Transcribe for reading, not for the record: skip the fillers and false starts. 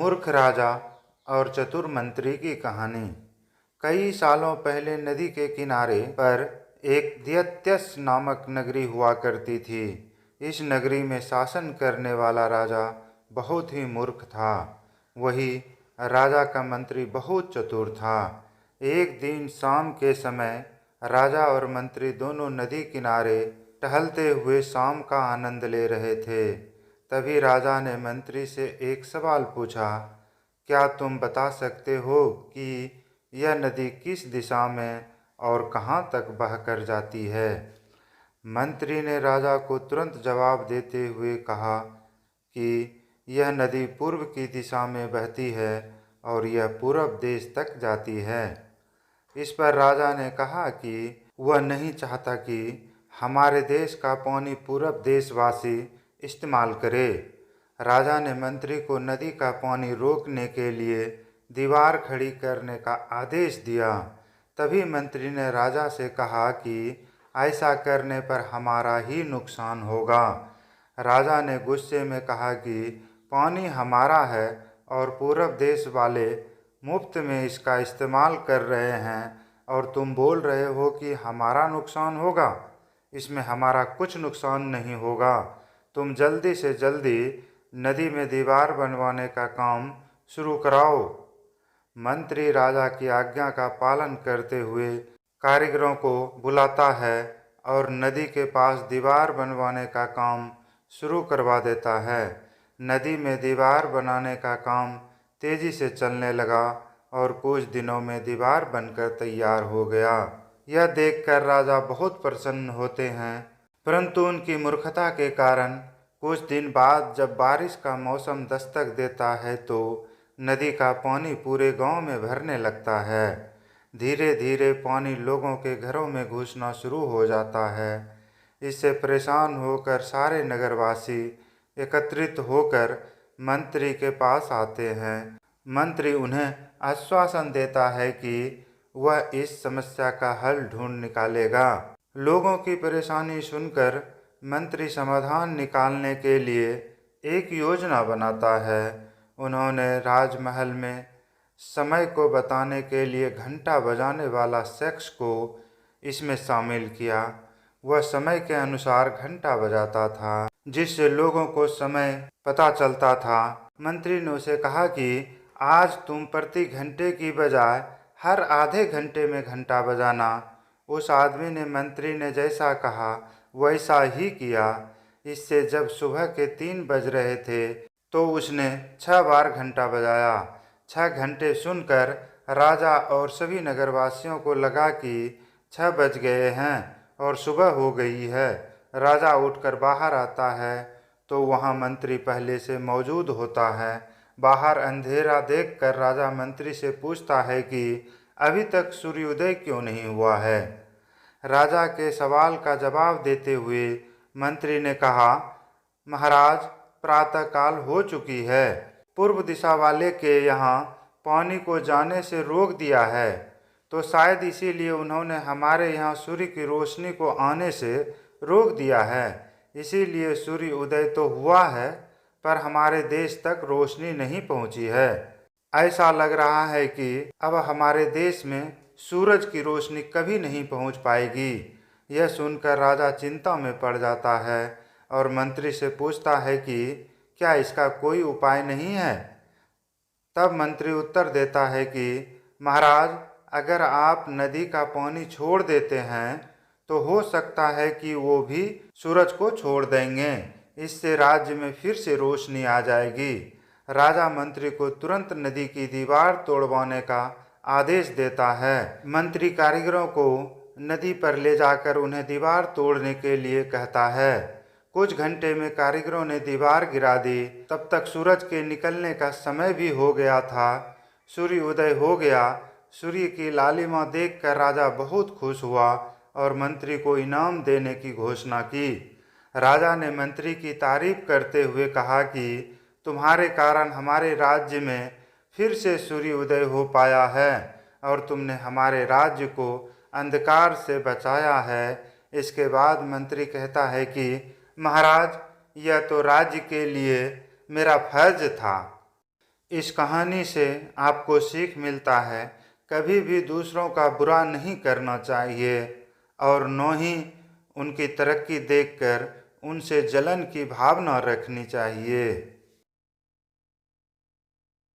मूर्ख राजा और चतुर मंत्री की कहानी। कई सालों पहले नदी के किनारे पर एक दैत्यस नामक नगरी हुआ करती थी। इस नगरी में शासन करने वाला राजा बहुत ही मूर्ख था। वही राजा का मंत्री बहुत चतुर था। एक दिन शाम के समय राजा और मंत्री दोनों नदी किनारे टहलते हुए शाम का आनंद ले रहे थे। तभी राजा ने मंत्री से एक सवाल पूछा, क्या तुम बता सकते हो कि यह नदी किस दिशा में और कहाँ तक बहकर जाती है? मंत्री ने राजा को तुरंत जवाब देते हुए कहा कि यह नदी पूर्व की दिशा में बहती है और यह पूरब देश तक जाती है। इस पर राजा ने कहा कि वह नहीं चाहता कि हमारे देश का पानी पूरब देशवासी इस्तेमाल करे। राजा ने मंत्री को नदी का पानी रोकने के लिए दीवार खड़ी करने का आदेश दिया। तभी मंत्री ने राजा से कहा कि ऐसा करने पर हमारा ही नुकसान होगा। राजा ने गुस्से में कहा कि पानी हमारा है और पूरब देश वाले मुफ्त में इसका इस्तेमाल कर रहे हैं और तुम बोल रहे हो कि हमारा नुकसान होगा। इसमें हमारा कुछ नुकसान नहीं होगा। तुम जल्दी से जल्दी नदी में दीवार बनवाने का काम शुरू कराओ। मंत्री राजा की आज्ञा का पालन करते हुए कारीगरों को बुलाता है और नदी के पास दीवार बनवाने का काम शुरू करवा देता है। नदी में दीवार बनाने का काम तेजी से चलने लगा और कुछ दिनों में दीवार बनकर तैयार हो गया। यह देखकर राजा बहुत प्रसन्न होते हैं, परंतु उनकी मूर्खता के कारण कुछ दिन बाद जब बारिश का मौसम दस्तक देता है तो नदी का पानी पूरे गांव में भरने लगता है। धीरे धीरे पानी लोगों के घरों में घुसना शुरू हो जाता है। इससे परेशान होकर सारे नगरवासी एकत्रित होकर मंत्री के पास आते हैं। मंत्री उन्हें आश्वासन देता है कि वह इस समस्या का हल ढूंढ निकालेगा। लोगों की परेशानी सुनकर मंत्री समाधान निकालने के लिए एक योजना बनाता है। उन्होंने राजमहल में समय को बताने के लिए घंटा बजाने वाला शख्स को इसमें शामिल किया। वह समय के अनुसार घंटा बजाता था, जिससे लोगों को समय पता चलता था। मंत्री ने उसे कहा कि आज तुम प्रति घंटे की बजाय हर आधे घंटे में घंटा बजाना। उस आदमी ने मंत्री ने जैसा कहा वैसा ही किया। इससे जब सुबह के 3 बज रहे थे तो उसने 6 बार घंटा बजाया। 6 घंटे सुनकर राजा और सभी नगरवासियों को लगा कि 6 बज गए हैं और सुबह हो गई है। राजा उठकर बाहर आता है तो वहाँ मंत्री पहले से मौजूद होता है। बाहर अंधेरा देखकर राजा मंत्री से पूछता है कि अभी तक सूर्योदय क्यों नहीं हुआ है। राजा के सवाल का जवाब देते हुए मंत्री ने कहा, महाराज, प्रातःकाल हो चुकी है। पूर्व दिशा वाले के यहाँ पानी को जाने से रोक दिया है, तो शायद इसीलिए उन्होंने हमारे यहाँ सूर्य की रोशनी को आने से रोक दिया है। इसीलिए सूर्य उदय तो हुआ है पर हमारे देश तक रोशनी नहीं पहुँची है। ऐसा लग रहा है कि अब हमारे देश में सूरज की रोशनी कभी नहीं पहुँच पाएगी। यह सुनकर राजा चिंता में पड़ जाता है और मंत्री से पूछता है कि क्या इसका कोई उपाय नहीं है। तब मंत्री उत्तर देता है कि महाराज, अगर आप नदी का पानी छोड़ देते हैं तो हो सकता है कि वो भी सूरज को छोड़ देंगे। इससे राज्य में फिर से रोशनी आ जाएगी। राजा मंत्री को तुरंत नदी की दीवार तोड़वाने का आदेश देता है। मंत्री कारीगरों को नदी पर ले जाकर उन्हें दीवार तोड़ने के लिए कहता है। कुछ घंटे में कारीगरों ने दीवार गिरा दी। तब तक सूरज के निकलने का समय भी हो गया था। सूर्य उदय हो गया। सूर्य की लालिमा देखकर राजा बहुत खुश हुआ और मंत्री को इनाम देने की घोषणा की। राजा ने मंत्री की तारीफ करते हुए कहा कि तुम्हारे कारण हमारे राज्य में फिर से सूर्य उदय हो पाया है और तुमने हमारे राज्य को अंधकार से बचाया है। इसके बाद मंत्री कहता है कि महाराज, यह तो राज्य के लिए मेरा फर्ज था। इस कहानी से आपको सीख मिलता है, कभी भी दूसरों का बुरा नहीं करना चाहिए और न ही उनकी तरक्की देखकर उनसे जलन की भावना रखनी चाहिए।